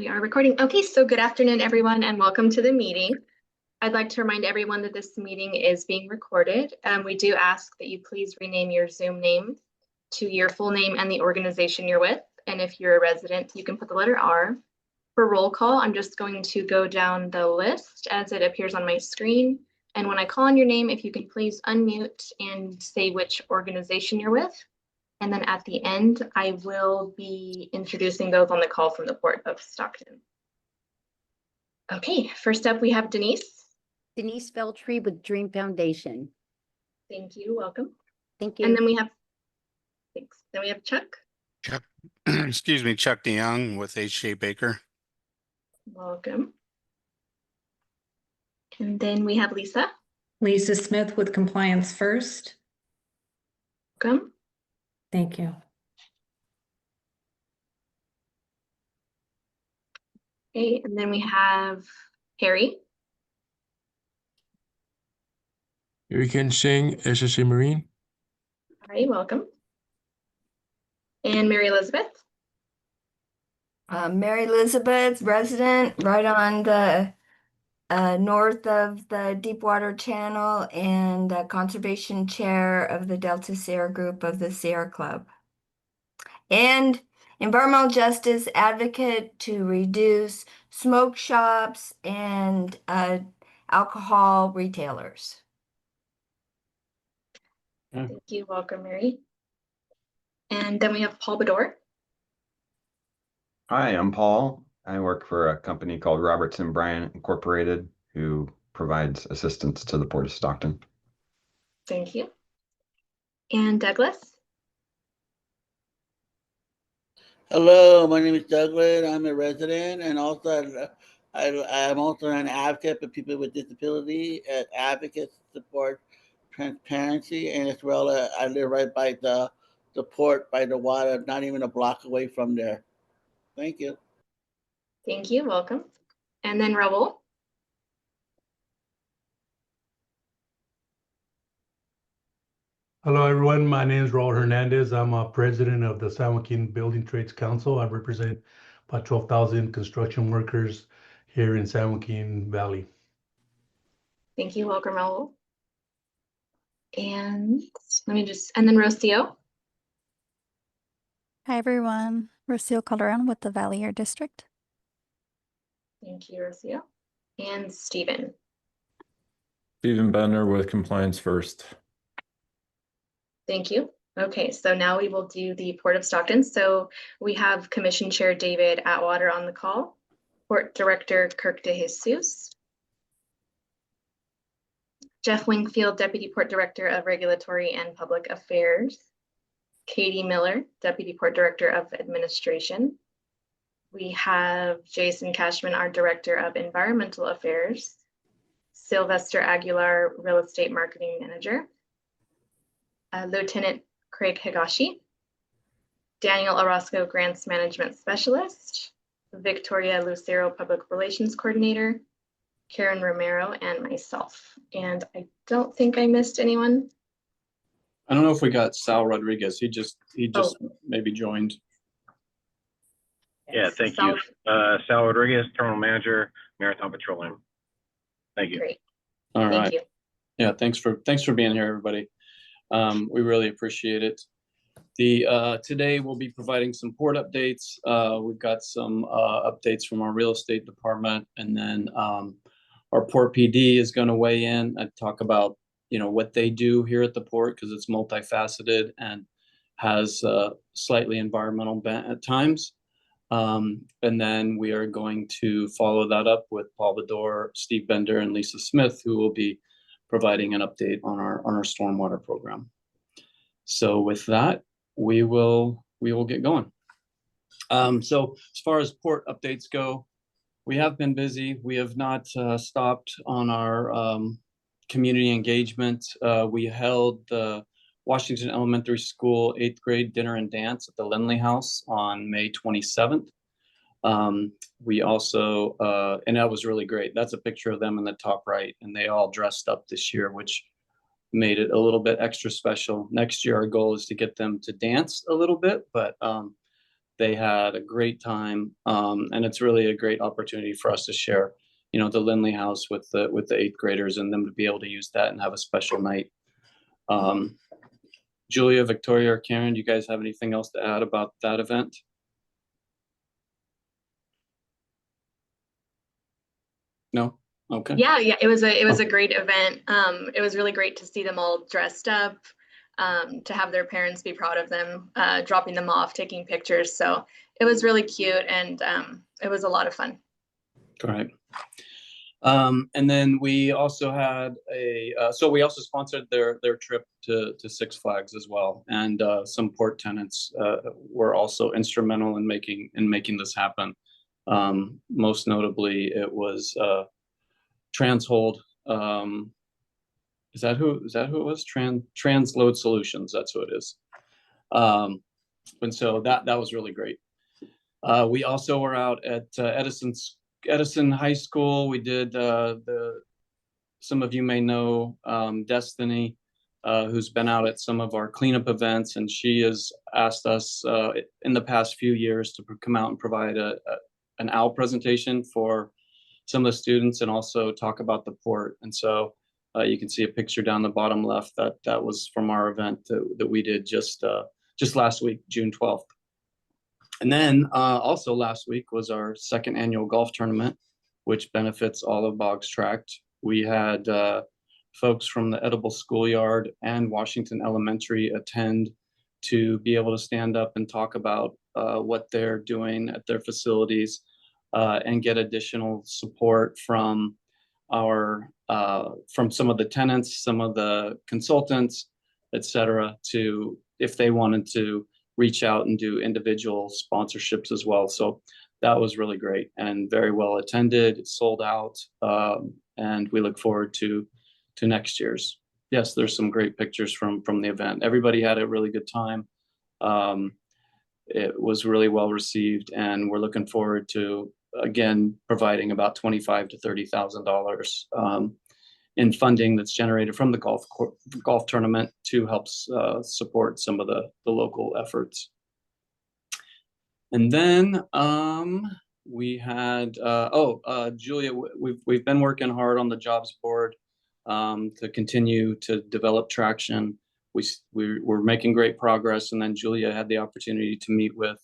We are recording. Okay, so good afternoon, everyone, and welcome to the meeting. I'd like to remind everyone that this meeting is being recorded. We do ask that you please rename your Zoom name to your full name and the organization you're with. And if you're a resident, you can put the letter R. For roll call, I'm just going to go down the list as it appears on my screen. And when I call on your name, if you can please unmute and say which organization you're with. And then at the end, I will be introducing those on the call from the Port of Stockton. Okay, first up, we have Denise. Denise Veltri with Dream Foundation. Thank you, welcome. Thank you. And then we have, thanks. Then we have Chuck. Chuck, excuse me, Chuck DeYoung with H.J. Baker. Welcome. And then we have Lisa. Lisa Smith with Compliance First. Welcome. Thank you. Okay, and then we have Harry. Hurricane Singh, SSA Marine. Hi, welcome. And Mary Elizabeth. Mary Elizabeth, resident right on the north of the Deepwater Channel and conservation chair of the Delta Sierra group of the Sierra Club. And environmental justice advocate to reduce smoke shops and alcohol retailers. Thank you, welcome, Mary. And then we have Paul Bedore. Hi, I'm Paul. I work for a company called Robertson Bryant Incorporated, who provides assistance to the Port of Stockton. Thank you. And Douglas. Hello, my name is Douglas. I'm a resident, and also I'm also an advocate for people with disability. Advocates support transparency, and as well, I live right by the port, by the water, not even a block away from there. Thank you. Thank you, welcome. And then Raul. Hello, everyone. My name is Raul Hernandez. I'm a president of the San Joaquin Building Trades Council. I represent about 12,000 construction workers here in San Joaquin Valley. Thank you, welcome, Raul. And and then Rocio. Hi, everyone. Rocio Calderon with the Valley Air District. Thank you, Rocio. And Stephen. Stephen Bender with Compliance First. Thank you. Okay, so now we will do the Port of Stockton. So we have Commission Chair David Atwater on the call, Port Director Kirk DeJesus, Jeff Wingfield, Deputy Port Director of Regulatory and Public Affairs, Katie Miller, Deputy Port Director of Administration. We have Jason Cashman, our Director of Environmental Affairs, Sylvester Aguilar, Real Estate Marketing Manager, Lieutenant Craig Higashi, Daniel Orozco, Grants Management Specialist, Victoria Lucero, Public Relations Coordinator, Karen Romero, and myself. And I don't think I missed anyone. I don't know if we got Sal Rodriguez. He just maybe joined. Yeah, thank you. Sal Rodriguez, Terminal Manager, Marathon Petroleum. Thank you. Great. All right. Thank you. Yeah, thanks for being here, everybody. We really appreciate it. Today we'll be providing some port updates. We've got some updates from our real estate department, and then our port PD is going to weigh in and talk about what they do here at the port, because it's multifaceted and has slightly environmental bent at times. And then we are going to follow that up with Paul Bedore, Steve Bender, and Lisa Smith, who will be providing an update on our stormwater program. So with that, we will get going. So as far as port updates go, we have been busy. We have not stopped on our community engagement. We held the Washington Elementary School 8th grade dinner and dance at the Lindley House on May 27th. We also, and that was really great. That's a picture of them in the top right, and they all dressed up this year, which made it a little bit extra special. Next year, our goal is to get them to dance a little bit, but They had a great time, and it's really a great opportunity for us to share, the Lindley House with the 8th graders and them to be able to use that and have a special night. Julia, Victoria, or Karen, do you guys have anything else to add about that event? No? Okay. Yeah, it was a great event. It was really great to see them all dressed up, to have their parents be proud of them, dropping them off, taking pictures. So it was really cute, and it was a lot of fun. Correct. And then we also had we also sponsored their trip to Six Flags as well, and some port tenants were also instrumental in making this happen. Most notably, it was Transhold. Is that who it was? Transload Solutions. That's who it is. And so that was really great. We also were out at Edison High School. We did some of you may know Destiny, who's been out at some of our cleanup events, and she has asked us in the past few years to come out and provide an OWL presentation for some of the students and also talk about the port. And so you can see a picture down the bottom left that was from our event that we did just last week, June 12th. And then also last week was our 2nd annual golf tournament, which benefits all of Boggs Tract. We had folks from the Edible Schoolyard and Washington Elementary attend to be able to stand up and talk about what they're doing at their facilities and get additional support from from some of the tenants, some of the consultants, et cetera, to if they wanted to reach out and do individual sponsorships as well. So that was really great and very well attended. It sold out, and we look forward to next year's. Yes, there's some great pictures from the event. Everybody had a really good time. It was really well received, and we're looking forward to again providing about $25,000 to $30,000 in funding that's generated from the golf tournament to help support some of the local efforts. And then we had Julia, we've been working hard on the jobs board to continue to develop traction. We're making great progress, and then Julia had the opportunity to meet with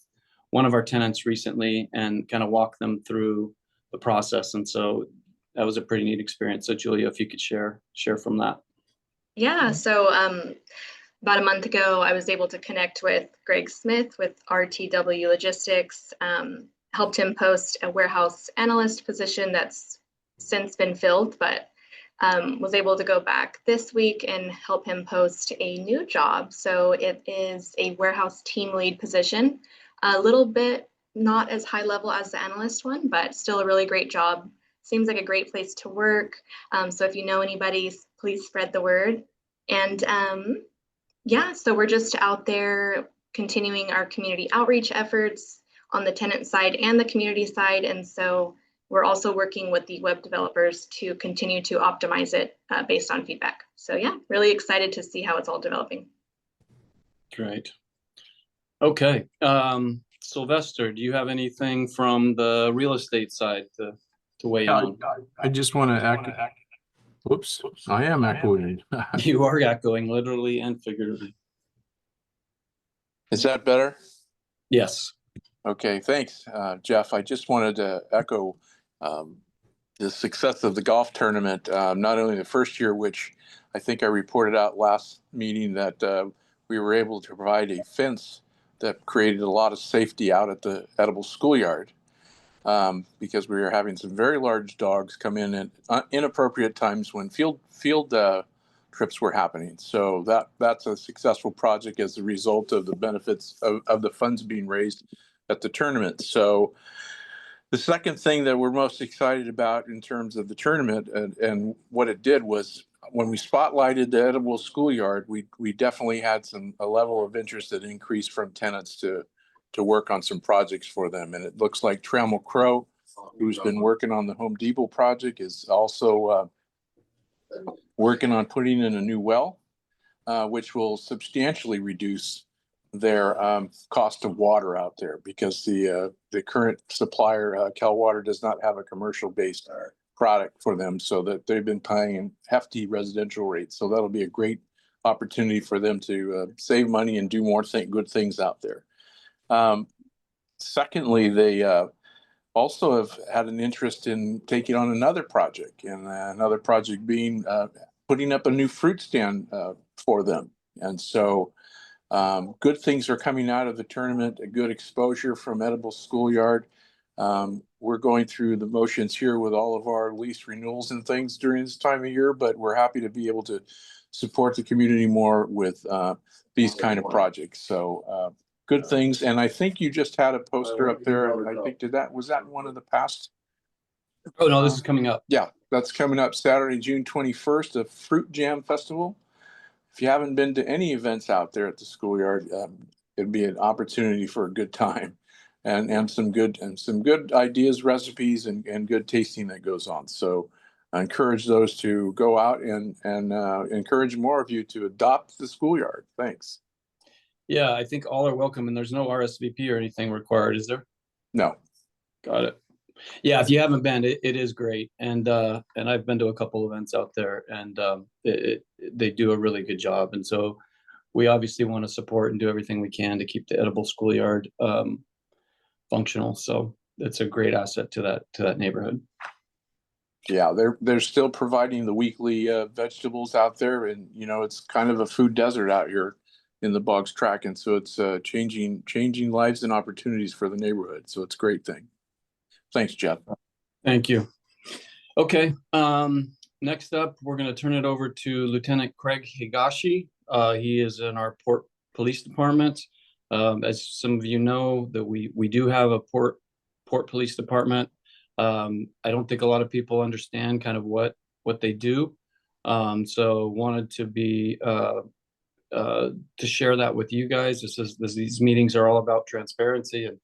one of our tenants recently and kind of walk them through the process. And so that was a pretty neat experience. So Julia, if you could share from that. Yeah, so about a month ago, I was able to connect with Greg Smith with RTW Logistics, helped him post a warehouse analyst position that's since been filled, but was able to go back this week and help him post a new job. So it is a warehouse team lead position, a little bit not as high level as the analyst one, but still a really great job. Seems like a great place to work. So if you know anybody, please spread the word. And yeah, so we're just out there continuing our community outreach efforts on the tenant side and the community side. And so we're also working with the web developers to continue to optimize it based on feedback. So yeah, really excited to see how it's all developing. Great. Okay. Sylvester, do you have anything from the real estate side to weigh in on? I just want to echo. Whoops, I am echoing. You are echoing literally and figuratively. Is that better? Yes. Okay, thanks, Jeff. I just wanted to echo the success of the golf tournament, not only the first year, which I think I reported out last meeting that we were able to provide a fence that created a lot of safety out at the Edible Schoolyard, because we were having some very large dogs come in at inappropriate times when field trips were happening. So that's a successful project as a result of the benefits of the funds being raised at the tournament. So the second thing that we're most excited about in terms of the tournament and what it did was when we spotlighted the Edible Schoolyard, we definitely had a level of interest that increased from tenants to work on some projects for them. And it looks like Trammell Crow, who's been working on the Home Depot project, is also working on putting in a new well, which will substantially reduce their cost of water out there because the current supplier, Cal Water, does not have a commercial-based product for them, so that they've been paying hefty residential rates. So that'll be a great opportunity for them to save money and do more good things out there. Secondly, they also have had an interest in taking on another project, and another project being putting up a new fruit stand for them. And so good things are coming out of the tournament, a good exposure from Edible Schoolyard. We're going through the motions here with all of our lease renewals and things during this time of year, but we're happy to be able to support the community more with these kind of projects. So good things. And I think you just had a poster up there. I think was that one of the past? Oh, no, this is coming up. Yeah, that's coming up Saturday, June 21st, the Fruit Jam Festival. If you haven't been to any events out there at the schoolyard, it'd be an opportunity for a good time and some good ideas, recipes, and good tasting that goes on. So I encourage those to go out and encourage more of you to adopt the schoolyard. Thanks. Yeah, I think all are welcome, and there's no RSVP or anything required, is there? No. Got it. Yeah, if you haven't been, it is great, and I've been to a couple events out there, and they do a really good job, and so we obviously want to support and do everything we can to keep the Edible Schoolyard functional. So it's a great asset to that neighborhood. Yeah, they're still providing the weekly vegetables out there, and it's kind of a food desert out here in the Boggs Track, and so it's changing lives and opportunities for the neighborhood. So it's a great thing. Thanks, Jeff. Thank you. Okay, next up, we're going to turn it over to Lieutenant Craig Higashi. He is in our Port Police Department. As some of you know, that we do have a Port Police Department. I don't think a lot of people understand kind of what they do. So wanted to be to share that with you guys. These meetings are all about transparency and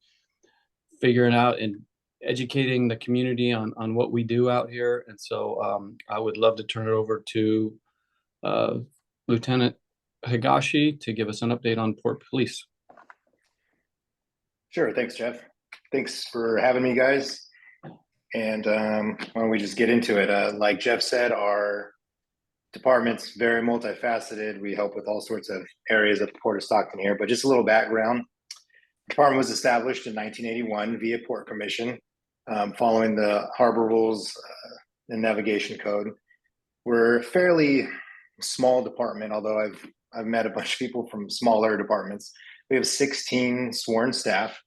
figuring out and educating the community on what we do out here. And so I would love to turn it over to Lieutenant Higashi to give us an update on Port Police. Sure. Thanks, Jeff. Thanks for having me, guys. And why don't we just get into it? Like Jeff said, our department's very multifaceted. We help with all sorts of areas at the Port of Stockton here, but just a little background. The department was established in 1981 via Port Commission, following the Harbor Rules and Navigation Code. We're a fairly small department, although I've met a bunch of people from smaller departments. We have 16 sworn staff,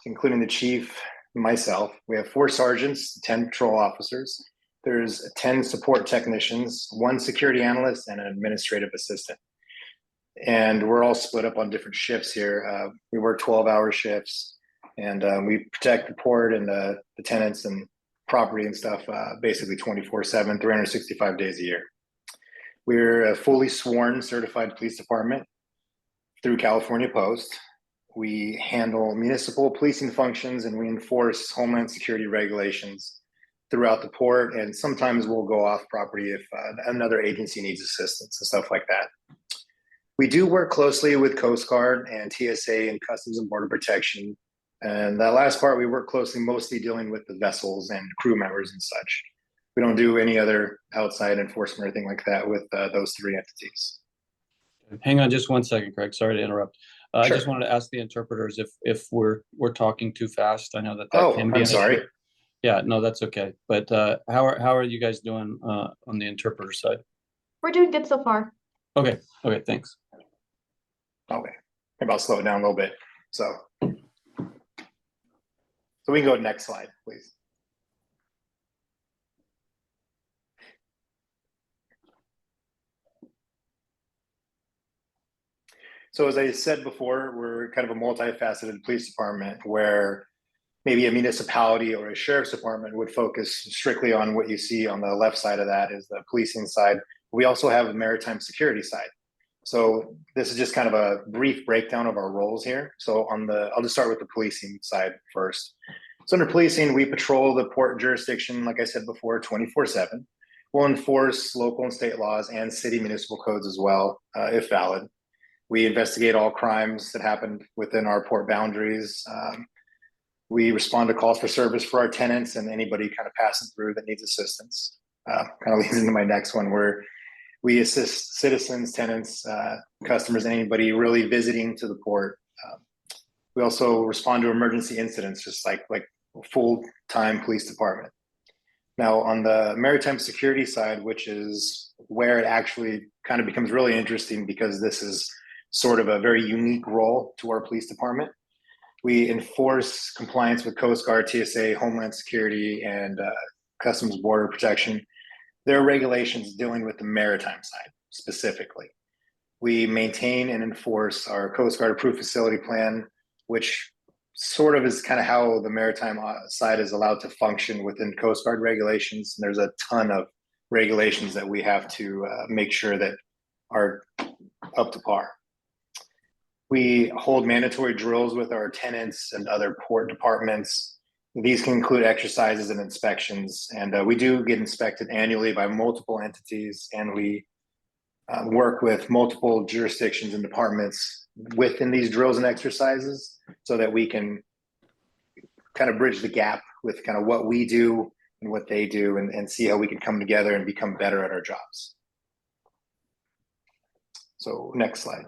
including the chief, myself. We have 4 sergeants, 10 patrol officers. There's 10 support technicians, 1 security analyst, and an administrative assistant. And we're all split up on different shifts here. We work 12-hour shifts, and we protect the port and the tenants and property and stuff basically 24/7, 365 days a year. We're a fully sworn certified police department through California Post. We handle municipal policing functions, and we enforce Homeland Security regulations throughout the port, and sometimes we'll go off property if another agency needs assistance and stuff like that. We do work closely with Coast Guard and TSA and Customs and Border Protection. And that last part, we work closely, mostly dealing with the vessels and crew members and such. We don't do any other outside enforcement or anything like that with those 3 entities. Hang on just one second, Craig. Sorry to interrupt. I Sure. just wanted to ask the interpreters if we're talking too fast. I know that Oh, can be I'm an sorry. issue. Yeah, no, that's okay. But how are you guys doing on the interpreter side? We're doing good so far. Okay, thanks. Okay, maybe I'll slow it down a little bit. So we can go to next slide, please. So as I said before, we're kind of a multifaceted police department where maybe a municipality or a sheriff's department would focus strictly on what you see on the left side of that is the policing side. We also have a maritime security side. So this is just kind of a brief breakdown of our roles here. So I'll just start with the policing side first. So under policing, we patrol the port jurisdiction, like I said before, 24/7. We'll enforce local and state laws and city municipal codes as well, if valid. We investigate all crimes that happened within our port boundaries. We respond to calls for service for our tenants and anybody kind of passing through that needs assistance. Kind of leads into my next one, where we assist citizens, tenants, customers, and anybody really visiting to the port. We also respond to emergency incidents, just like a full-time police department. Now, on the maritime security side, which is where it actually kind of becomes really interesting, because this is sort of a very unique role to our police department. We enforce compliance with Coast Guard, TSA, Homeland Security, and Customs Border Protection. There are regulations dealing with the maritime side specifically. We maintain and enforce our Coast Guard approved facility plan, which sort of is kind of how the maritime side is allowed to function within Coast Guard regulations. And there's a ton of regulations that we have to make sure that are up to par. We hold mandatory drills with our tenants and other port departments. These can include exercises and inspections, and we do get inspected annually by multiple entities, and we work with multiple jurisdictions and departments within these drills and exercises so that we can kind of bridge the gap with kind of what we do and what they do, and see how we can come together and become better at our jobs. So next slide.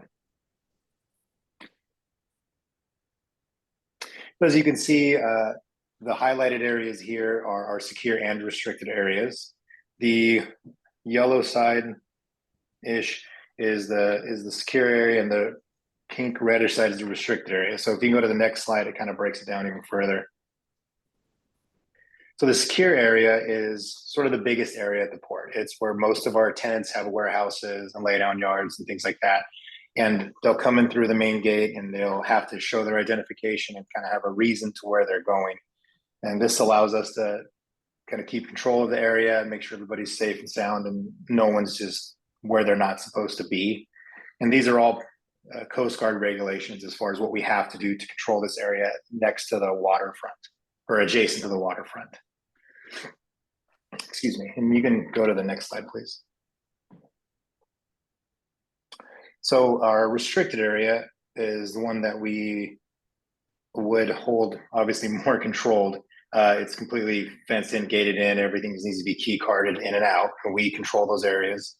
As you can see, the highlighted areas here are our secure and restricted areas. The yellow side-ish is the secure area, and the pink reddish side is the restricted area. So if you can go to the next slide, it kind of breaks it down even further. So the secure area is sort of the biggest area at the port. It's where most of our tenants have warehouses and laydown yards and things like that. And they'll come in through the main gate, and they'll have to show their identification and kind of have a reason to where they're going. And this allows us to kind of keep control of the area and make sure everybody's safe and sound, and no one's just where they're not supposed to be. And these are all Coast Guard regulations as far as what we have to do to control this area next to the waterfront or adjacent to the waterfront. Excuse me. And you can go to the next slide, please. So our restricted area is the one that we would hold obviously more controlled. It's completely fenced in, gated in, everything needs to be key carded in and out. And we control those areas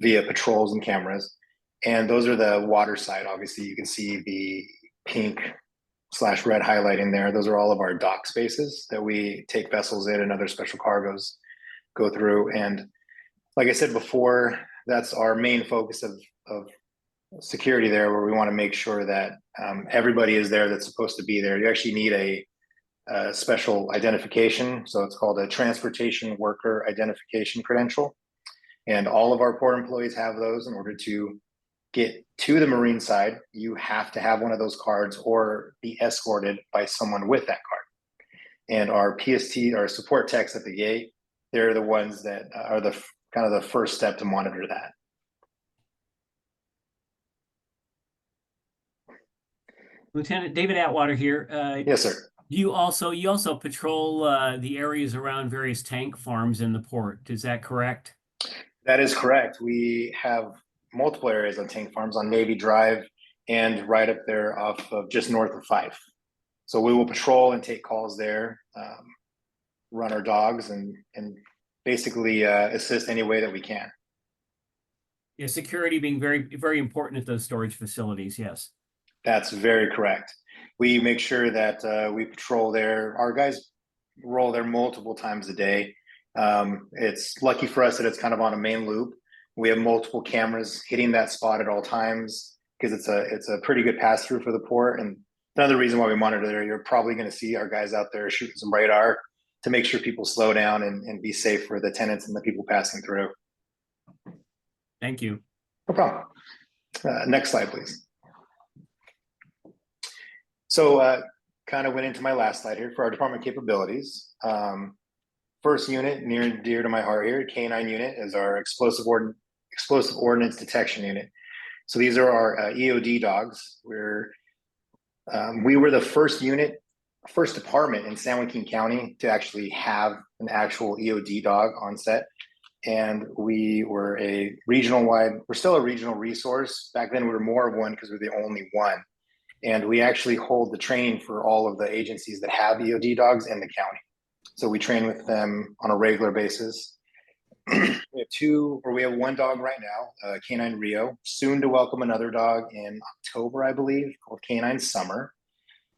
via patrols and cameras. And those are the water side. Obviously, you can see the pink/red highlight in there. Those are all of our dock spaces that we take vessels in and other special cargoes go through. And like I said before, that's our main focus of security there, where we want to make sure that everybody is there that's supposed to be there. You actually need a special identification. So it's called a transportation worker identification credential. And all of our port employees have those. In order to get to the marine side, you have to have one of those cards or be escorted by someone with that card. And our PST, our support techs at the gate, they're the ones that are the kind of the first step to monitor that. Lieutenant David Atwater here. Yes, sir. You also patrol the areas around various tank farms in the port. Is that correct? That is correct. We have multiple areas on tank farms on Navy Drive and right up there off of just north of Fife. So we will patrol and take calls there, run our dogs, and basically assist any way that we can. Yeah, security being very, very important at those storage facilities. Yes. That's very correct. We make sure that we patrol there. Our guys roll there multiple times a day. It's lucky for us that it's kind of on a main loop. We have multiple cameras hitting that spot at all times because it's a pretty good pass through for the port. And another reason why we monitor there, you're probably going to see our guys out there shooting some radar to make sure people slow down and be safe for the tenants and the people passing through. Thank you. No problem. Next slide, please. So kind of went into my last slide here for our department capabilities. First unit, near and dear to my heart here, K9 unit, is our explosive ordnance detection unit. So these are our EOD dogs. We were the first department in San Joaquin County to actually have an actual EOD dog on set. And we were we're still a regional resource. Back then we were more of one because we're the only one. And we actually hold the training for all of the agencies that have EOD dogs in the county. So we train with them on a regular basis. We have one dog right now, Canine Rio, soon to welcome another dog in October, I believe, called Canine Summer.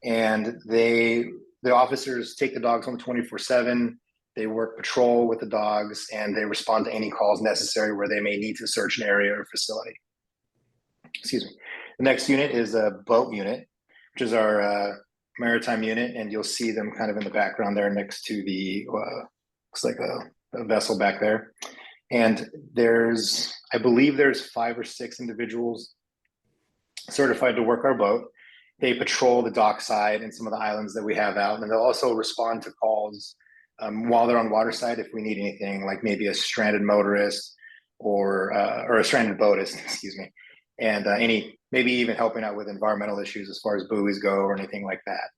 And the officers take the dogs home 24/7. They work patrol with the dogs, and they respond to any calls necessary where they may need to search an area or facility. Excuse me. The next unit is a boat unit, which is our maritime unit, and you'll see them kind of in the background there next to the looks like a vessel back there. And I believe there's 5 or 6 individuals certified to work our boat. They patrol the dockside and some of the islands that we have out, and they'll also respond to calls while they're on waterside if we need anything, like maybe a stranded motorist or a stranded boatist, excuse me, and maybe even helping out with environmental issues as far as buoys go or anything like that.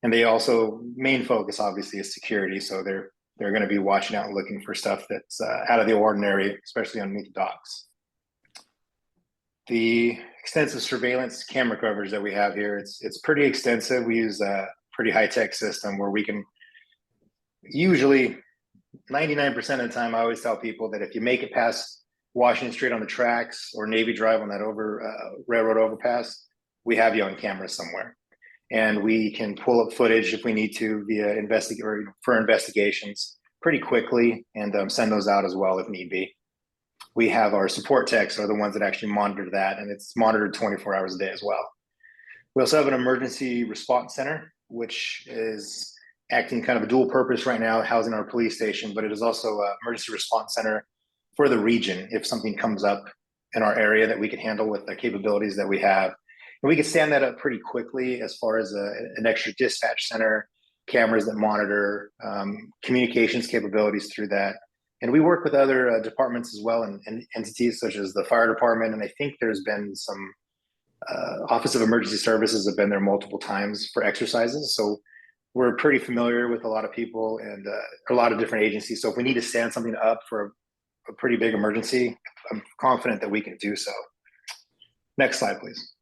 And they also, main focus obviously is security, so they're going to be watching out and looking for stuff that's out of the ordinary, especially underneath the docks. The extensive surveillance camera coverage that we have here, it's pretty extensive. We use a pretty high-tech system where we can usually 99% of the time, I always tell people that if you make it past Washington Street on the tracks or Navy Drive on that railroad overpass, we have you on camera somewhere. And we can pull up footage if we need to for investigations pretty quickly and send those out as well if need be. We have our support techs are the ones that actually monitor that, and it's monitored 24 hours a day as well. We also have an emergency response center, which is acting kind of a dual purpose right now, housing our police station, but it is also an emergency response center for the region if something comes up in our area that we can handle with the capabilities that we have. And we can stand that up pretty quickly as far as an extra dispatch center, cameras that monitor, communications capabilities through that. And we work with other departments as well and entities such as the fire department. And I think there's been some Office of Emergency Services have been there multiple times for exercises. So we're pretty familiar with a lot of people and a lot of different agencies. So if we need to stand something up for a pretty big emergency, I'm confident that we can do so. Next slide, please.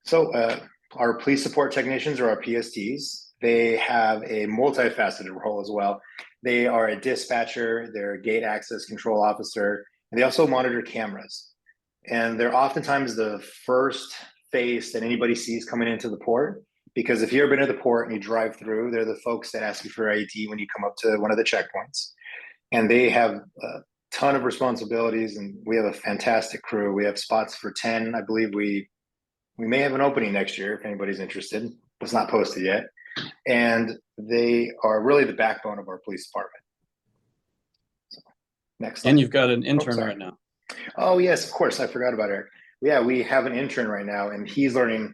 So our police support technicians, or our PSTs, they have a multifaceted role as well. They are a dispatcher, they're a gate access control officer, and they also monitor cameras. And they're oftentimes the first face that anybody sees coming into the port, because if you've ever been to the port and you drive through, they're the folks that ask you for ID when you come up to one of the checkpoints. And they have a ton of responsibilities, and we have a fantastic crew. We have spots for 10. I believe we may have an opening next year if anybody's interested. It's not posted yet. And they are really the backbone of our police department. So, next slide. And you've got an intern right now. Oh, yes, of course. I forgot about Eric. Yeah, we have an intern right now, and he's learning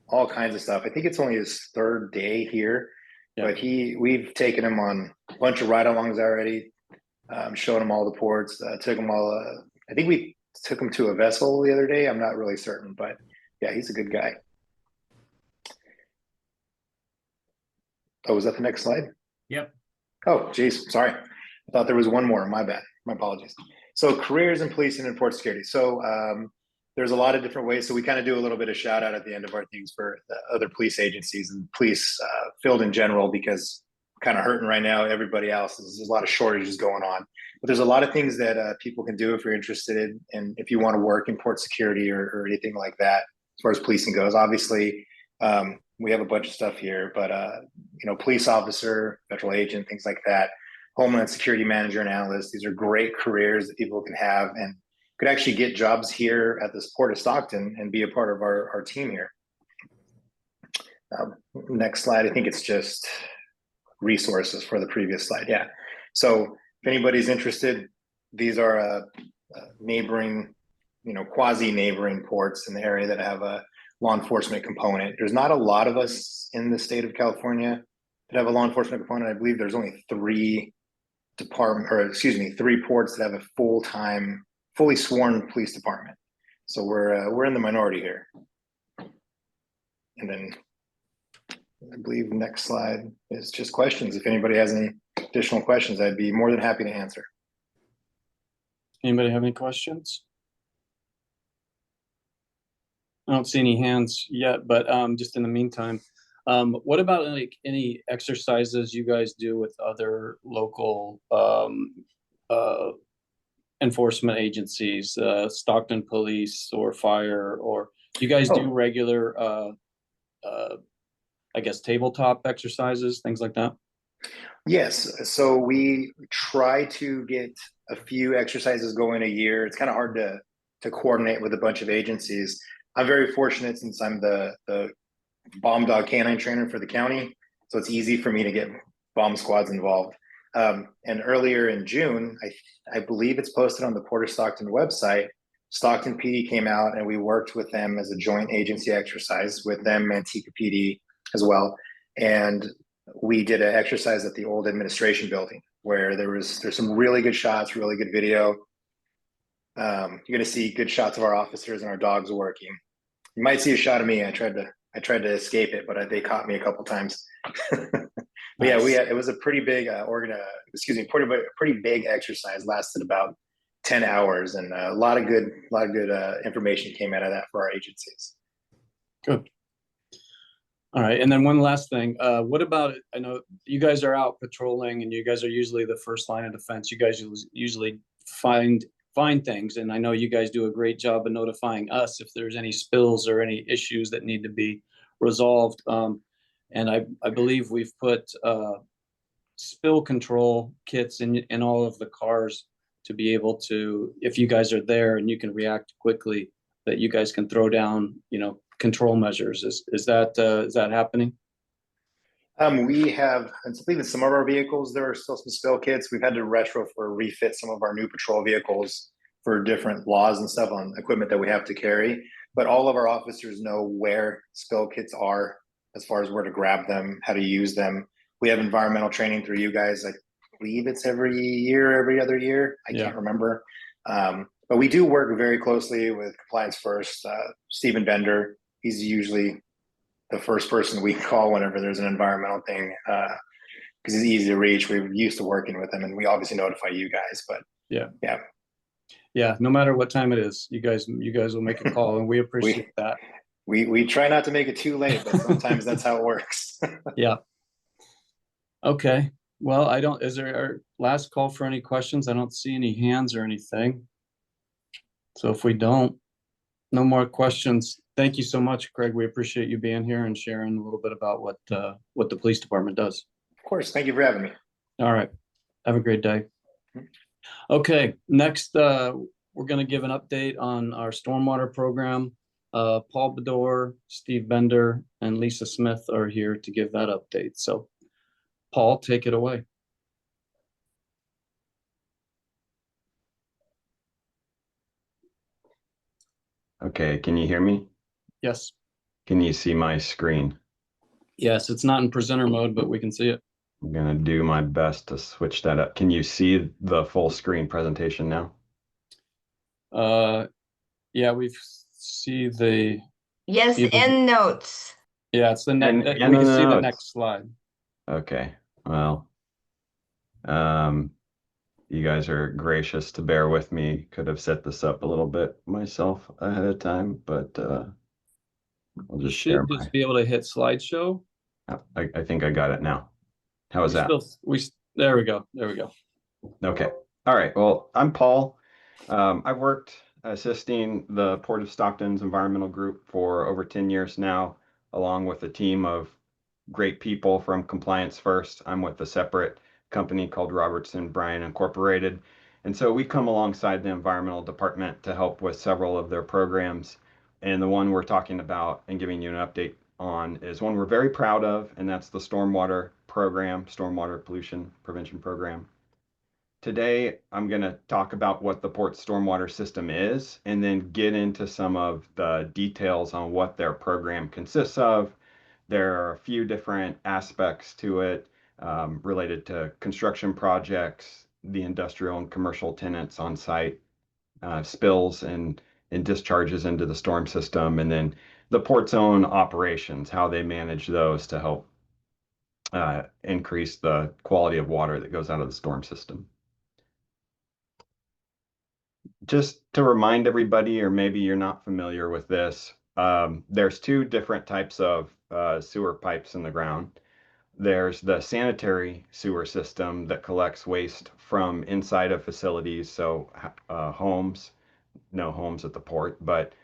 all kinds of stuff. I think it's only his 3rd day here, but we've taken him on a bunch of ride-alongs already, showing him all the ports, took him all, I think we took him to a vessel the other day. I'm not really certain, but yeah, he's a good guy. Oh, was that the next slide? Yep. Oh, geez, sorry. I thought there was one more. My bad. My apologies. So careers in policing and port security. So there's a lot of different ways. So we kind of do a little bit of shout out at the end of our things for the other police agencies and police field in general, because kind of hurting right now. Everybody else, there's a lot of shortages going on. But there's a lot of things that people can do if you're interested in, and if you want to work in port security or anything like that, as far as policing goes. Obviously, we have a bunch of stuff here, but police officer, federal agent, things like that, Homeland Security Manager and Analyst. These are great careers that people can have and could actually get jobs here at the Port of Stockton and be a part of our team here. Next slide. I think it's just resources for the previous slide. Yeah. So if anybody's interested, these are neighboring, quasi-neighboring ports in the area that have a law enforcement component. There's not a lot of us in the state of California that have a law enforcement component. I believe there's only 3 ports that have a full-time, fully sworn police department. So we're in the minority here. And then I believe next slide is just questions. If anybody has any additional questions, I'd be more than happy to answer. Anybody have any questions? I don't see any hands yet, but just in the meantime, what about like any exercises you guys do with other local enforcement agencies, Stockton Police or Fire, or you guys do regular I guess tabletop exercises, things like that? Yes, so we try to get a few exercises going a year. It's kind of hard to coordinate with a bunch of agencies. I'm very fortunate since I'm the bomb dog canine trainer for the county, so it's easy for me to get bomb squads involved. And earlier in June, I believe it's posted on the Port of Stockton website, Stockton PD came out and we worked with them as a joint agency exercise with them and Manteca PD as well. And we did an exercise at the old administration building where there's some really good shots, really good video. You're gonna see good shots of our officers and our dogs working. You might see a shot of me. I tried to escape it, but they caught me a couple times. But yeah, it was a pretty big pretty big exercise. Lasted about 10 hours, and a lot of good information came out of that for our agencies. Good. All right, and then one last thing. What about, I know you guys are out patrolling and you guys are usually the first line of defense. You guys usually find things, and I know you guys do a great job of notifying us if there's any spills or any issues that need to be resolved. And I believe we've put spill control kits in all of the cars to be able to, if you guys are there and you can react quickly, that you guys can throw down, control measures. Is that happening? We have, I believe in some of our vehicles, there are still some spill kits. We've had to retro for refit some of our new patrol vehicles for different laws and stuff on equipment that we have to carry. But all of our officers know where spill kits are, as far as where to grab them, how to use them. We have environmental training through you guys. I believe it's every year, every other year. I can't remember. But we do work very closely with Compliance First. Stephen Bender, he's usually the first person we call whenever there's an environmental thing, because he's easy to reach. We're used to working with him, and we obviously notify you guys. But yeah. No matter what time it is, you guys will make a call, and we appreciate that. We try not to make it too late, but sometimes that's how it works. Yeah. Okay. Well, is there our last call for any questions? I don't see any hands or anything. So if we don't, no more questions. Thank you so much, Craig. We appreciate you being here and sharing a little bit about what the police department does. Of course. Thank you for having me. All right. Have a great day. Okay. Next, we're going to give an update on our stormwater program. Paul Bedore, Steve Bender, and Lisa Smith are here to give that update. So Paul, take it away. Okay, can you hear me? Yes. Can you see my screen? Yes, it's not in presenter mode, but we can see it. I'm gonna do my best to switch that up. Can you see the full screen presentation now? Yeah, we see the. Yes, end notes. Yeah, it's the next. We can see the next slide. Okay, well, you guys are gracious to bear with me. Could have set this up a little bit myself ahead of time, but I'll just share my. Just be able to hit slideshow. I think I got it now. How is that? There we go. There we go. Okay. All right. Well, I'm Paul. I've worked assisting the Port of Stockton's environmental group for over 10 years now, along with a team of great people from Compliance First. I'm with a separate company called Robertson Bryan Incorporated. And so we come alongside the environmental department to help with several of their programs. And the one we're talking about and giving you an update on is one we're very proud of, and that's the stormwater program, stormwater pollution prevention program. Today, I'm going to talk about what the port stormwater system is, and then get into some of the details on what their program consists of. There are a few different aspects to it related to construction projects, the industrial and commercial tenants on site, spills and discharges into the storm system, and then the port's own operations, how they manage those to help increase the quality of water that goes out of the storm system. Just to remind everybody, or maybe you're not familiar with this, there's two different types of sewer pipes in the ground. There's the sanitary sewer system that collects waste from inside of facilities, so homes, no homes at the port, but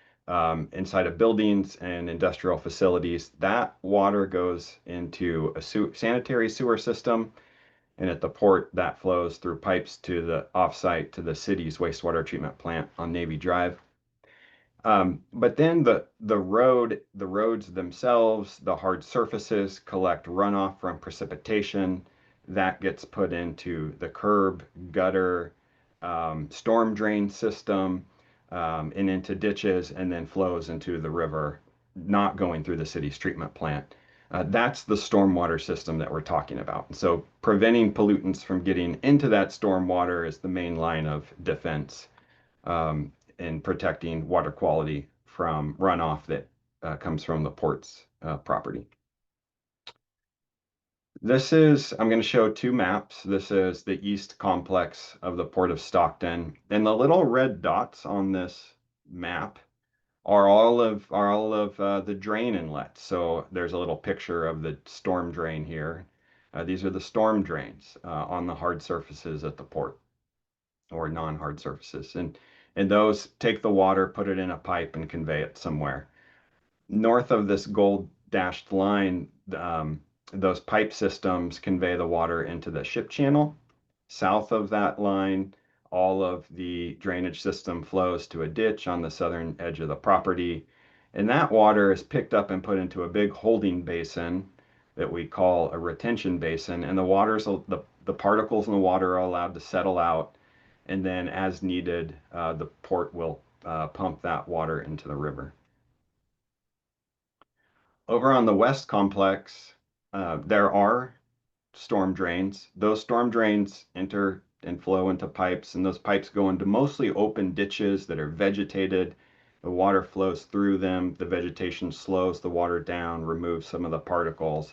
inside of buildings and industrial facilities. That water goes into a sanitary sewer system, and at the port that flows through pipes to the offsite to the city's wastewater treatment plant on Navy Drive. But then the roads themselves, the hard surfaces collect runoff from precipitation that gets put into the curb, gutter, storm drain system, and into ditches, and then flows into the river, not going through the city's treatment plant. That's the stormwater system that we're talking about. And so preventing pollutants from getting into that stormwater is the main line of defense in protecting water quality from runoff that comes from the port's property. I'm going to show two maps. This is the east complex of the Port of Stockton, and the little red dots on this map are all of the drain inlets. So there's a little picture of the storm drain here. These are the storm drains on the hard surfaces at the port, or non-hard surfaces, and those take the water, put it in a pipe, and convey it somewhere. North of this gold dashed line, those pipe systems convey the water into the ship channel. South of that line, all of the drainage system flows to a ditch on the southern edge of the property. And that water is picked up and put into a big holding basin that we call a retention basin. And the particles in the water are allowed to settle out. And then as needed, the port will pump that water into the river. Over on the west complex, there are storm drains. Those storm drains enter and flow into pipes, and those pipes go into mostly open ditches that are vegetated. The water flows through them. The vegetation slows the water down, removes some of the particles.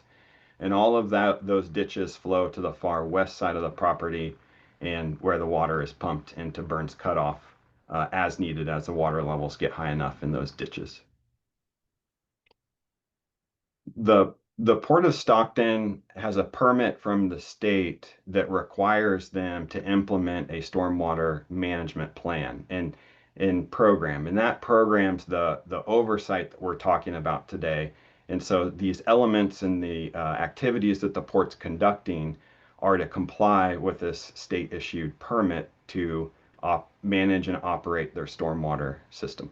And all of those ditches flow to the far west side of the property, and where the water is pumped into Burns Cutoff as needed as the water levels get high enough in those ditches. The Port of Stockton has a permit from the state that requires them to implement a stormwater management plan and program. And that program's the oversight that we're talking about today. And so these elements and the activities that the port's conducting are to comply with this state-issued permit to manage and operate their stormwater system.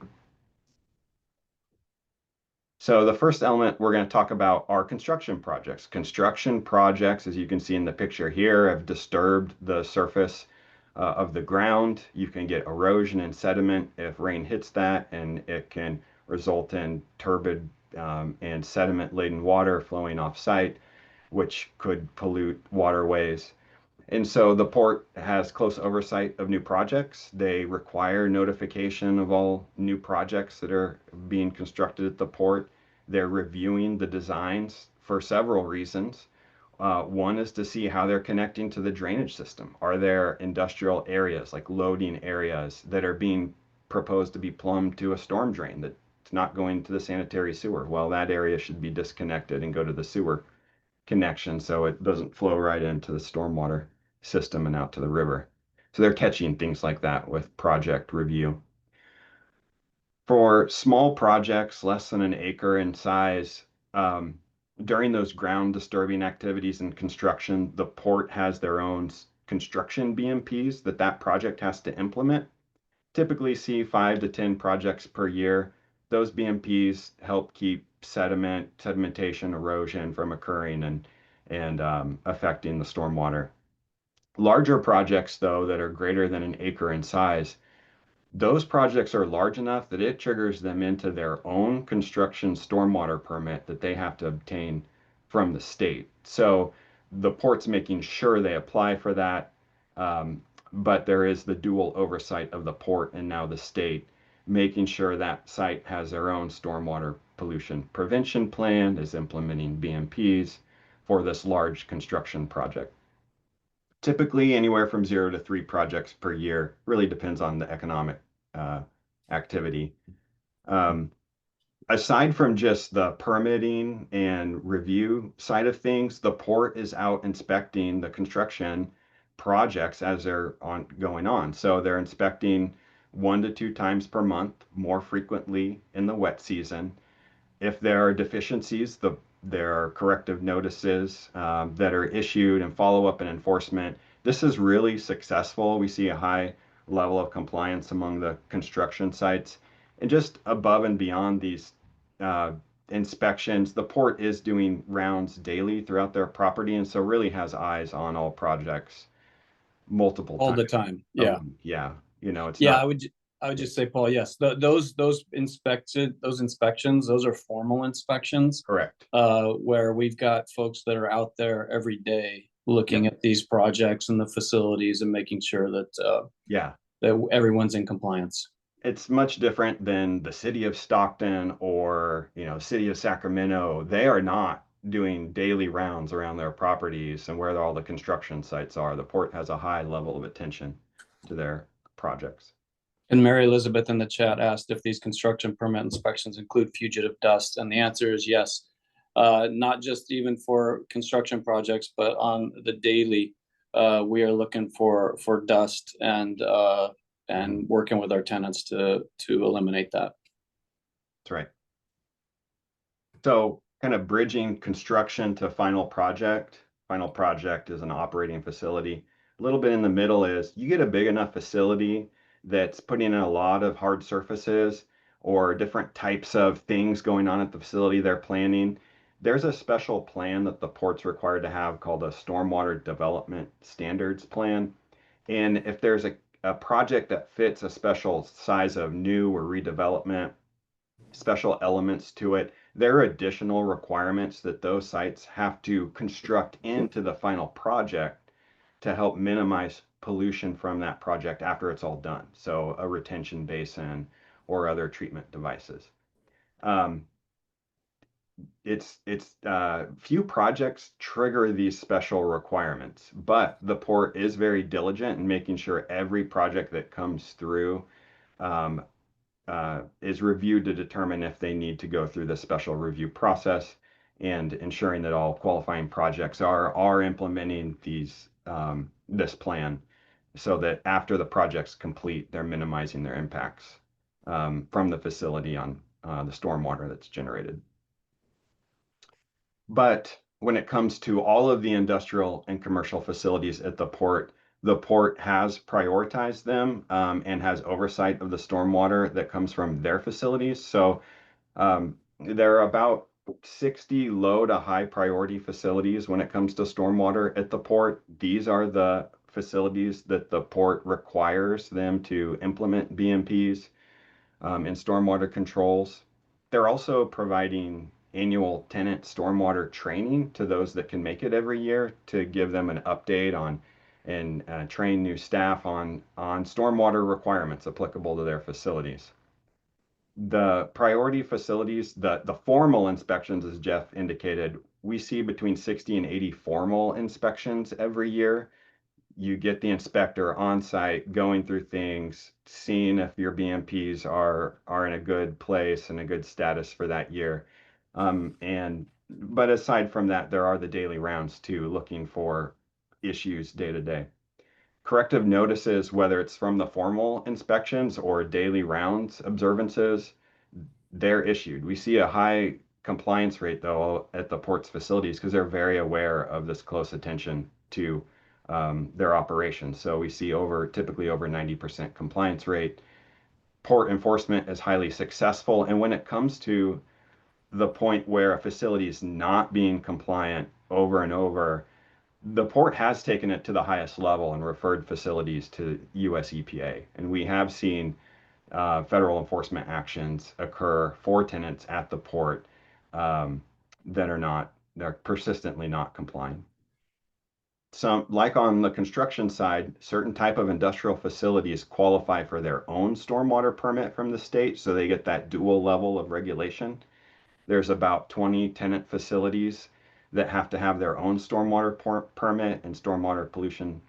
So the first element we're going to talk about are construction projects. Construction projects, as you can see in the picture here, have disturbed the surface of the ground. You can get erosion and sediment if rain hits that, and it can result in turbid and sediment-laden water flowing off-site, which could pollute waterways. And so the port has close oversight of new projects. They require notification of all new projects that are being constructed at the port. They're reviewing the designs for several reasons. One is to see how they're connecting to the drainage system. Are there industrial areas, like loading areas, that are being proposed to be plumbed to a storm drain that's not going to the sanitary sewer? Well, that area should be disconnected and go to the sewer connection so it doesn't flow right into the stormwater system and out to the river. So they're catching things like that with project review. For small projects less than an acre in size, during those ground disturbing activities and construction, the port has their own construction BMPs that project has to implement. Typically see 5 to 10 projects per year. Those BMPs help keep sedimentation, erosion from occurring and affecting the stormwater. Larger projects, though, that are greater than an acre in size, those projects are large enough that it triggers them into their own construction stormwater permit that they have to obtain from the state. So the port's making sure they apply for that, but there is the dual oversight of the port and now the state, making sure that site has their own stormwater pollution prevention plan, is implementing BMPs, for this large construction project. Typically anywhere from 0 to 3 projects per year, really depends on the economic activity. Aside from just the permitting and review side of things, the port is out inspecting the construction projects as they're going on. So they're inspecting 1 to 2 times per month, more frequently in the wet season. If there are deficiencies, there are corrective notices that are issued, and follow-up and enforcement. This is really successful. We see a high level of compliance among the construction sites. And just above and beyond these inspections, the port is doing rounds daily throughout their property, and so really has eyes on all projects multiple All the times. time. Yeah. Yeah. You know, it's Yeah, not, I would just say, Paul, yes, those inspections, those are formal inspections. correct. Where we've got folks that are out there every day looking at these projects and the facilities and making sure that Yeah. that everyone's in compliance. It's much different than the city of Stockton or, you know, city of Sacramento. They are not doing daily rounds around their properties and where all the construction sites are. The port has a high level of attention to their projects. And Mary Elizabeth in the chat asked if these construction permit inspections include fugitive dust, and the answer is yes. Not just even for construction projects, but on the daily, we are looking for dust and working with our tenants to eliminate that. That's right. So kind of bridging construction to final project. Final project is an operating facility. A little bit in the middle is you get a big enough facility that's putting in a lot of hard surfaces or different types of things going on at the facility they're planning. There's a special plan that the port's required to have called a Stormwater Development Standards Plan. And if there's a project that fits a special size of new or redevelopment, special elements to it, there are additional requirements that those sites have to construct into the final project to help minimize pollution from that project after it's all done. So a retention basin or other treatment devices. Few projects trigger these special requirements, but the port is very diligent in making sure every project that comes through is reviewed to determine if they need to go through the special review process, and ensuring that all qualifying projects are implementing this plan, so that after the project's complete, they're minimizing their impacts from the facility on the stormwater that's generated. But when it comes to all of the industrial and commercial facilities at the port has prioritized them and has oversight of the stormwater that comes from their facilities. So there are about 60 low to high priority facilities when it comes to stormwater at the port. These are the facilities that the port requires them to implement BMPs and stormwater controls. They're also providing annual tenant stormwater training to those that can make it every year to give them an update on and train new staff on stormwater requirements applicable to their facilities. The priority facilities, the formal inspections, as Jeff indicated, we see between 60 and 80 formal inspections every year. You get the inspector on site, going through things, seeing if your BMPs are in a good place and a good status for that year. But aside from that, there are the daily rounds too, looking for issues day to day. Corrective notices, whether it's from the formal inspections or daily rounds observances, they're issued. We see a high compliance rate though at the port's facilities because they're very aware of this close attention to their operations. So we see typically over 90% compliance rate. Port enforcement is highly successful. And when it comes to the point where a facility is not being compliant over and over, the port has taken it to the highest level and referred facilities to US EPA. And we have seen federal enforcement actions occur for tenants at the port they're persistently not complying. Some, like on the construction side, certain type of industrial facilities qualify for their own stormwater permit from the state, so they get that dual level of regulation. There's about 20 tenant facilities that have to have their own stormwater permit and stormwater pollution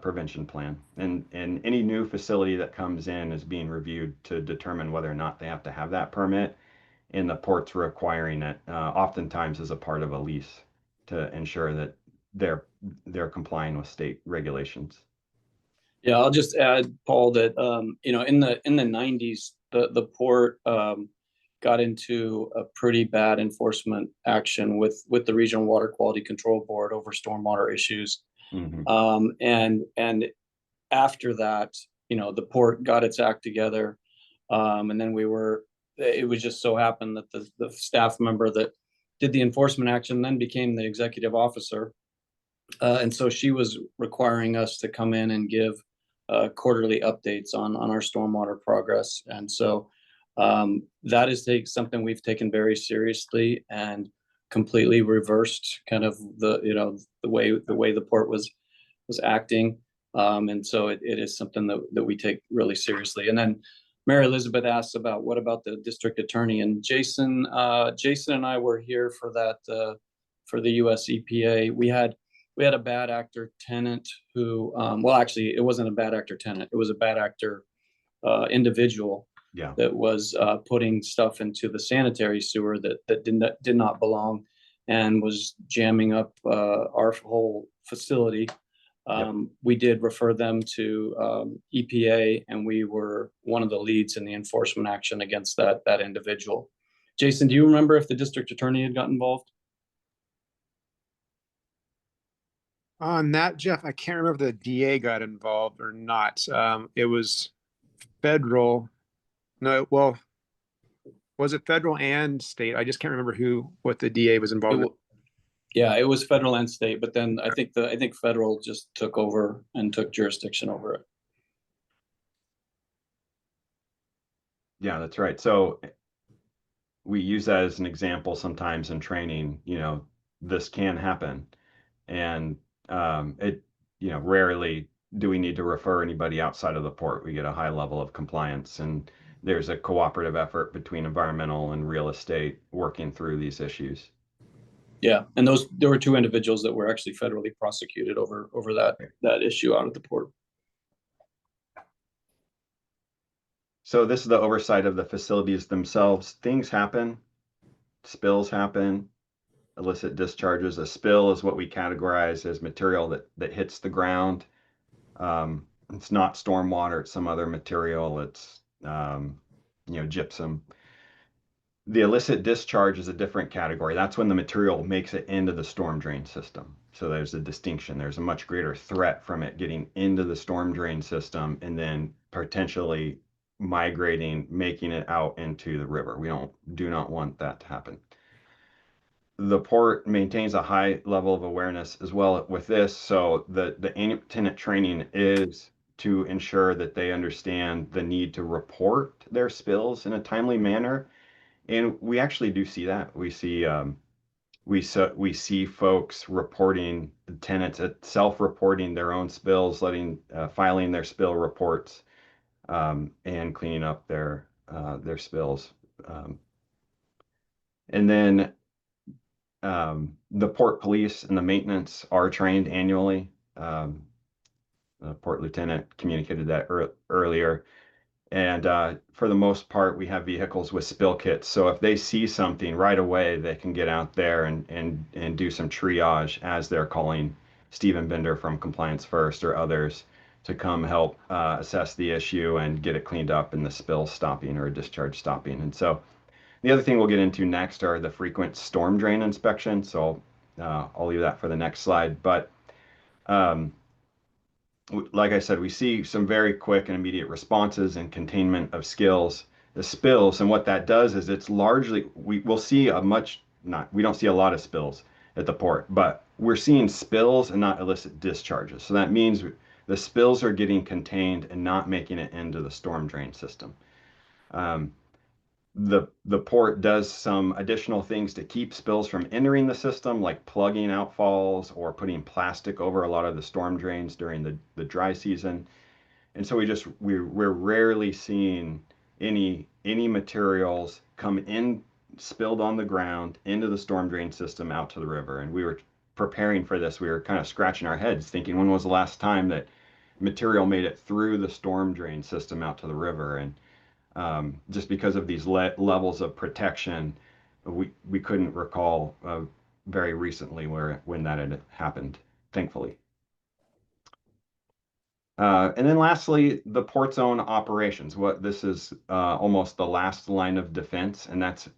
prevention plan. And any new facility that comes in is being reviewed to determine whether or not they have to have that permit, and the port's requiring it oftentimes as a part of a lease to ensure that they're complying with state regulations. Yeah, I'll just add, Paul, that in the 90s, the port got into a pretty bad enforcement action with the Regional Water Quality Control Board over stormwater issues. And after that, the port got its act together, and then it was just so happened that the staff member that did the enforcement action then became the executive officer. And so she was requiring us to come in and give quarterly updates on our stormwater progress. And so that is something we've taken very seriously and completely reversed kind of the way the port was acting. And so it is something that we take really seriously. And then Mary Elizabeth asked about what about the district attorney, and Jason and I were here for that for the US EPA. We had a bad actor tenant who, well, actually, it wasn't a bad actor tenant. It was a bad actor individual that was putting stuff into the sanitary sewer that did not belong, and was jamming up our whole facility. We did refer them to EPA, and we were one of the leads in the enforcement action against that individual. Jason, do you remember if the district attorney had got involved? On that, Jeff, I can't remember if the DA got involved or not. It was federal. No, well, was it federal and state? I just can't remember what the DA was involved with. Yeah, it was federal and state, but then I think federal just took over and took jurisdiction over it. Yeah, that's right. So we use that as an example sometimes in training. This can happen, and rarely do we need to refer anybody outside of the port. We get a high level of compliance, and there's a cooperative effort between environmental and real estate working through these issues. Yeah, and there were two individuals that were actually federally prosecuted over that issue out of the port. So this is the oversight of the facilities themselves. Things happen, spills happen, illicit discharges. A spill is what we categorize as material that hits the ground. It's not stormwater, it's some other material. It's gypsum. The illicit discharge is a different category. That's when the material makes it into the storm drain system. So there's a distinction. There's a much greater threat from it getting into the storm drain system and then potentially migrating, making it out into the river. We do not want that to happen. The port maintains a high level of awareness as well with this. So the tenant training is to ensure that they understand the need to report their spills in a timely manner. And we actually do see that. We see folks reporting, tenants self-reporting their own spills, filing their spill reports, and cleaning up their spills. And then the port police and the maintenance are trained annually. The port lieutenant communicated that earlier. And for the most part, we have vehicles with spill kits. So if they see something right away, they can get out there and do some triage as they're calling Stephen Bender from Compliance First or others to come help assess the issue and get it cleaned up and the spill stopping or discharge stopping. And so the other thing we'll get into next are the frequent storm drain inspections. So I'll leave that for the next slide. But like I said, we see some very quick and immediate responses and containment of the spills. And what that does is it's largely, we don't see a lot of spills at the port, but we're seeing spills and not illicit discharges. So that means the spills are getting contained and not making it into the storm drain system. The port does some additional things to keep spills from entering the system, like plugging outfalls or putting plastic over a lot of the storm drains during the dry season. And so we're rarely seeing any materials come in spilled on the ground into the storm drain system out to the river. And we were preparing for this. We were kind of scratching our heads thinking, when was the last time that material made it through the storm drain system out to the river? And just because of these levels of protection, we couldn't recall very recently when that had happened, thankfully. And then lastly, the port's own operations. This is almost the last line of defense, and that's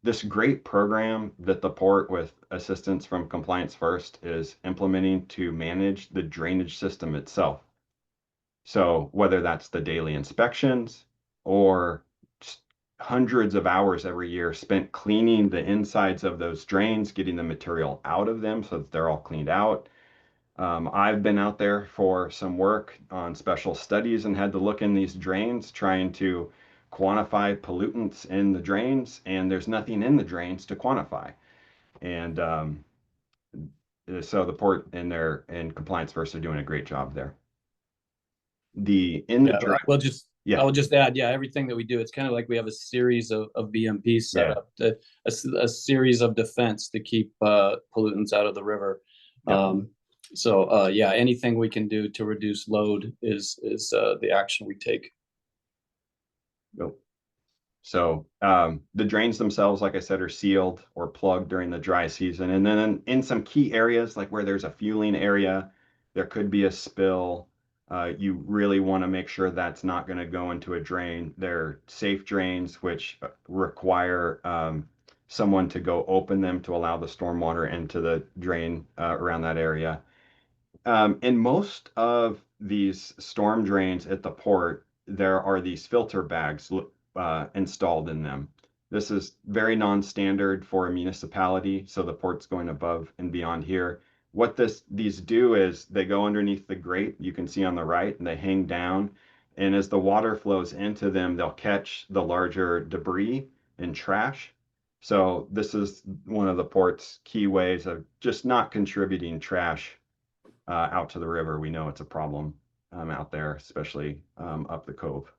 this great program that the port, with assistance from Compliance First, is implementing to manage the drainage system itself. So whether that's the daily inspections or just hundreds of hours every year spent cleaning the insides of those drains, getting the material out of them so that they're all cleaned out. I've been out there for some work on special studies and had to look in these drains trying to quantify pollutants in the drains, and there's nothing in the drains to quantify. And so the port and Compliance First are doing a great job there. I'll just add, everything that we do, it's kind of like we have a series of BMPs set up, a series of defense to keep pollutants out of the river. Anything we can do to reduce load is the action we take. Nope. So the drains themselves, like I said, are sealed or plugged during the dry season. And then in some key areas, like where there's a fueling area, there could be a spill. You really want to make sure that's not going to go into a drain. They're safe drains, which require someone to go open them to allow the stormwater into the drain around that area. In most of these storm drains at the port, there are these filter bags installed in them. This is very non-standard for a municipality, so the port's going above and beyond here. What these do is they go underneath the grate, you can see on the right, and they hang down. And as the water flows into them, they'll catch the larger debris and trash. So this is one of the port's key ways of just not contributing trash out to the river. We know it's a problem out there, especially up the cove.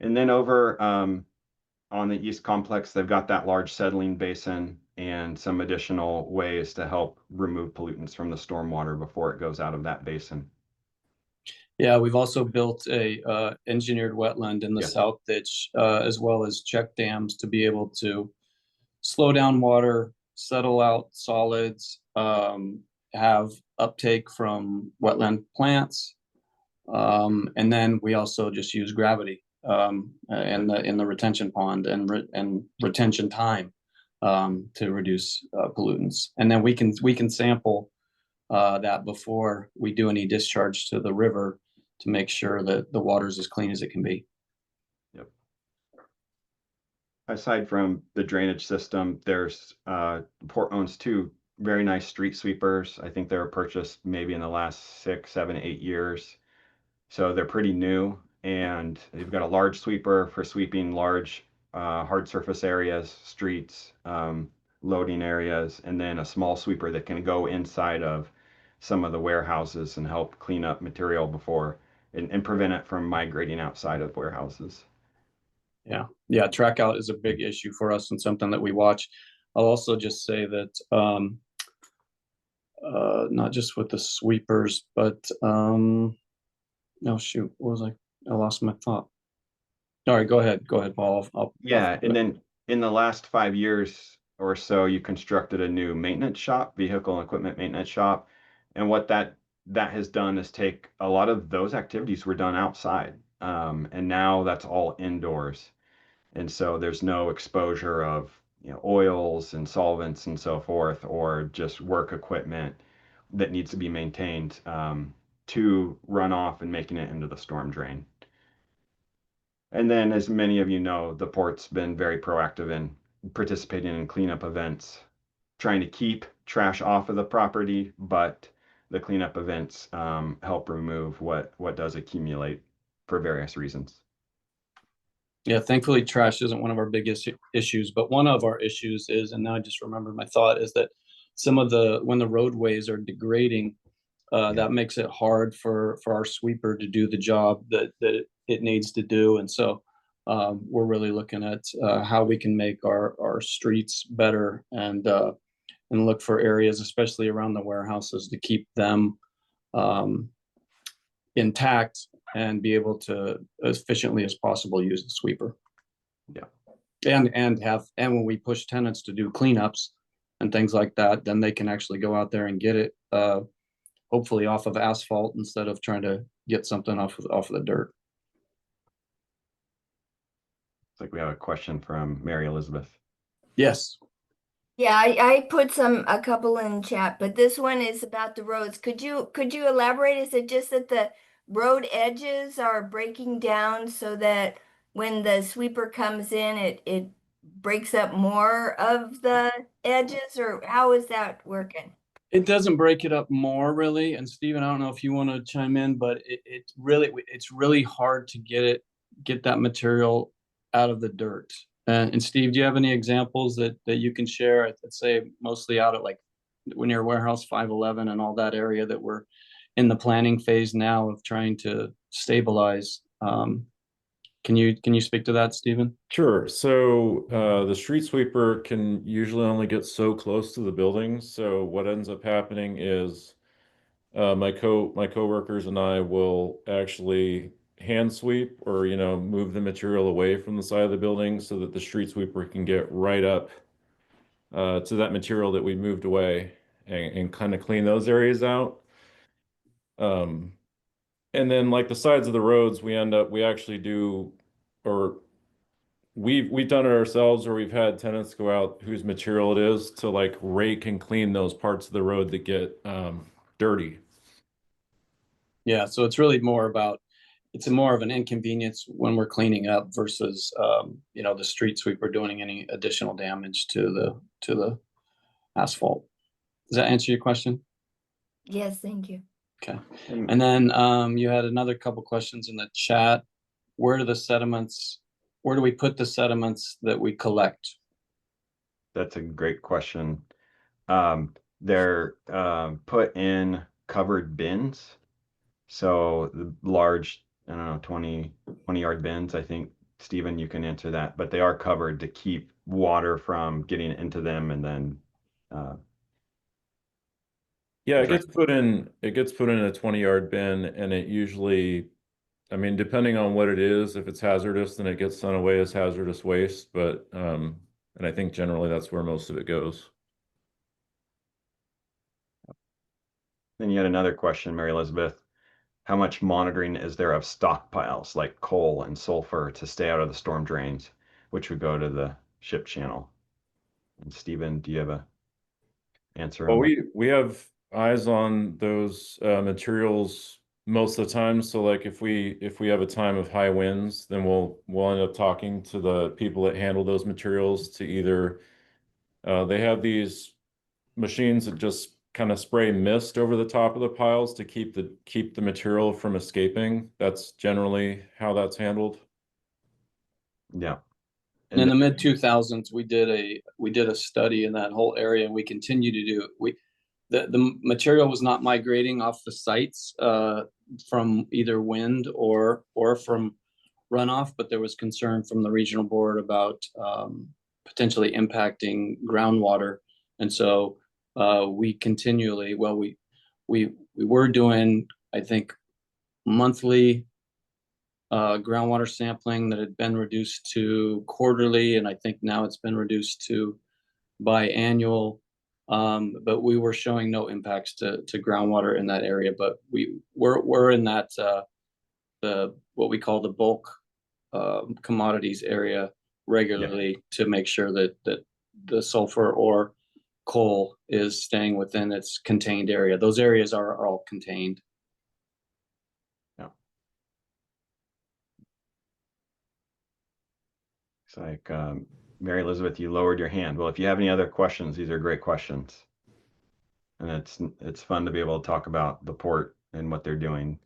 And then over on the East Complex, they've got that large settling basin and some additional ways to help remove pollutants from the stormwater before it goes out of that basin. Yeah, we've also built a engineered wetland in the south ditch, as well as check dams to be able to slow down water, settle out solids, have uptake from wetland plants, and then we also just use gravity in the retention pond and retention time to reduce pollutants. And then we can sample that before we do any discharge to the river to make sure that the water is as clean as it can be. Yep. Aside from the drainage system, there's Port owns two very nice street sweepers. I think they were purchased maybe in the last 6, 7, 8 years. So they're pretty new, and they've got a large sweeper for sweeping large hard surface areas, streets, loading areas, and then a small sweeper that can go inside of some of the warehouses and help clean up material before and prevent it from migrating outside of warehouses. Yeah, track out is a big issue for us and something that we watch. I'll also just say that not just with the sweepers, but no, shoot, what was I lost my thought. All right, go ahead, Paul. And then in the last 5 years or so, you constructed a new maintenance shop, vehicle and equipment maintenance shop. And what that has done is take a lot of those activities were done outside. And now that's all indoors. And so there's no exposure of oils and solvents and so forth, or just work equipment that needs to be maintained to run off and making it into the storm drain. And then, as many of you know, the port's been very proactive in participating in cleanup events, trying to keep trash off of the property, but the cleanup events help remove what does accumulate for various reasons. Yeah, thankfully, trash isn't one of our biggest issues, but one of our issues is, and now I just remembered my thought, is that when the roadways are degrading, that makes it hard for our sweeper to do the job that it needs to do. And so we're really looking at how we can make our streets better and look for areas, especially around the warehouses, to keep them intact and be able to as efficiently as possible use the sweeper. Yeah. And when we push tenants to do cleanups and things like that, then they can actually go out there and get it hopefully off of asphalt instead of trying to get something off of the dirt. It's like we have a question from Mary Elizabeth. Yes. Yeah, I put a couple in chat, but this one is about the roads. Could you elaborate? Is it just that the road edges are breaking down so that when the sweeper comes in, it breaks up more of the edges, or how is that working? It doesn't break it up more really. And Stephen, I don't know if you want to chime in, but it's really hard to get that material out of the dirt. And Steve, do you have any examples that you can share? I'd say mostly out at like near Warehouse 511 and all that area that we're in the planning phase now of trying to stabilize. Can you speak to that, Stephen? Sure. So the street sweeper can usually only get so close to the buildings. So what ends up happening is my coworkers and I will actually hand sweep or move the material away from the side of the building so that the street sweeper can get right up to that material that we moved away and kind of clean those areas out. And then like the sides of the roads, we've done it ourselves, or we've had tenants go out whose material it is to like rake and clean those parts of the road that get dirty. Yeah, so it's really more of an inconvenience when we're cleaning up versus the street sweeper doing any additional damage to the asphalt. Does that answer your question? Yes, thank you. Okay. And then you had another couple questions in the chat. Where do we put the sediments that we collect? That's a great question. They're put in covered bins. So the large, I don't know, 20-yard bins, I think, Stephen, you can answer that, but they are covered to keep water from getting into them and then yeah, it gets put in a 20-yard bin, and it usually, I mean, depending on what it is, if it's hazardous, then it gets sent away as hazardous waste, but and I think generally that's where most of it goes. Then you had another question, Mary Elizabeth. How much monitoring is there of stockpiles like coal and sulfur to stay out of the storm drains, which would go to the ship channel? And Stephen, do you have a answer? Well, we have eyes on those materials most of the time. So like if we have a time of high winds, then we'll end up talking to the people that handle those materials to either they have these machines that just kind of spray mist over the top of the piles to keep the material from escaping. That's generally how that's handled. Yeah. And in the mid 2000s, we did a study in that whole area, and we continue to do it. The material was not migrating off the sites from either wind or from runoff, but there was concern from the regional board about potentially impacting groundwater, and so we continually, we were doing, I think, monthly groundwater sampling that had been reduced to quarterly, and I think now it's been reduced to biannual. But we were showing no impacts to groundwater in that area. But we're in that what we call the bulk commodities area regularly to make sure that the sulfur or coal is staying within its contained area. Those areas are all contained. Yeah. It's like Mary Elizabeth, you lowered your hand. Well, if you have any other questions, these are great questions. And it's fun to be able to talk about the port and what they're doing,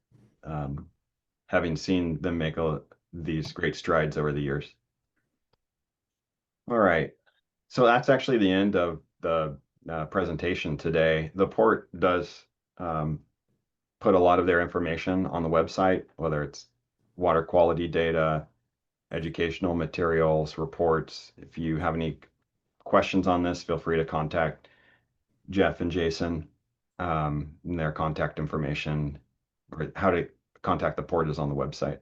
having seen them make these great strides over the years. All right. So that's actually the end of the presentation today. The port does put a lot of their information on the website, whether it's water quality data, educational materials, reports. If you have any questions on this, feel free to contact Jeff and Jason. And their contact information, or how to contact the port, is on the website.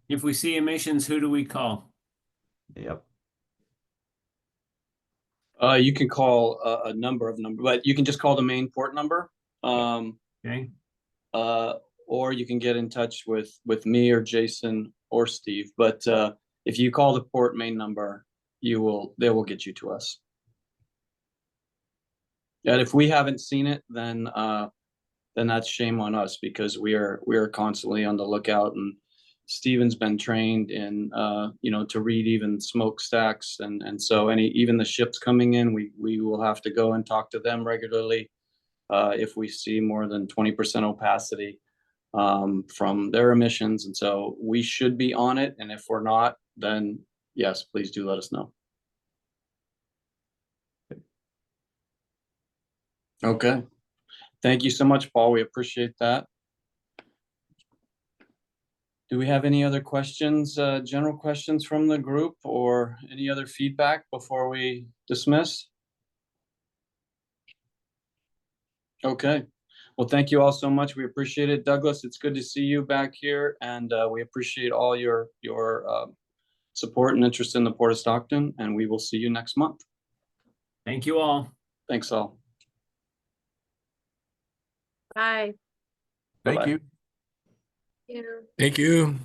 If we see emissions, who do we call? Yep. You can call a number of numbers, but you can just call the main port number. Okay. Or you can get in touch with me or Jason or Steve. But if you call the port main number, they will get you to us. And if we haven't seen it, then that's shame on us, because we are constantly on the lookout. And Steven's been trained in to read even smokestacks, and so even the ships coming in, we will have to go and talk to them regularly if we see more than 20% opacity from their emissions. And so we should be on it. And if we're not, then yes, please do let us know. Okay. Thank you so much, Paul. We appreciate that. Do we have any other questions, general questions from the group, or any other feedback before we dismiss? Okay. Well, thank you all so much. We appreciate it. Douglas, it's good to see you back here, and we appreciate all your support and interest in the Port of Stockton, and we will see you next month. Thank you all. Thanks all. Bye. Thank Bye-bye. you. Yeah. Thank you.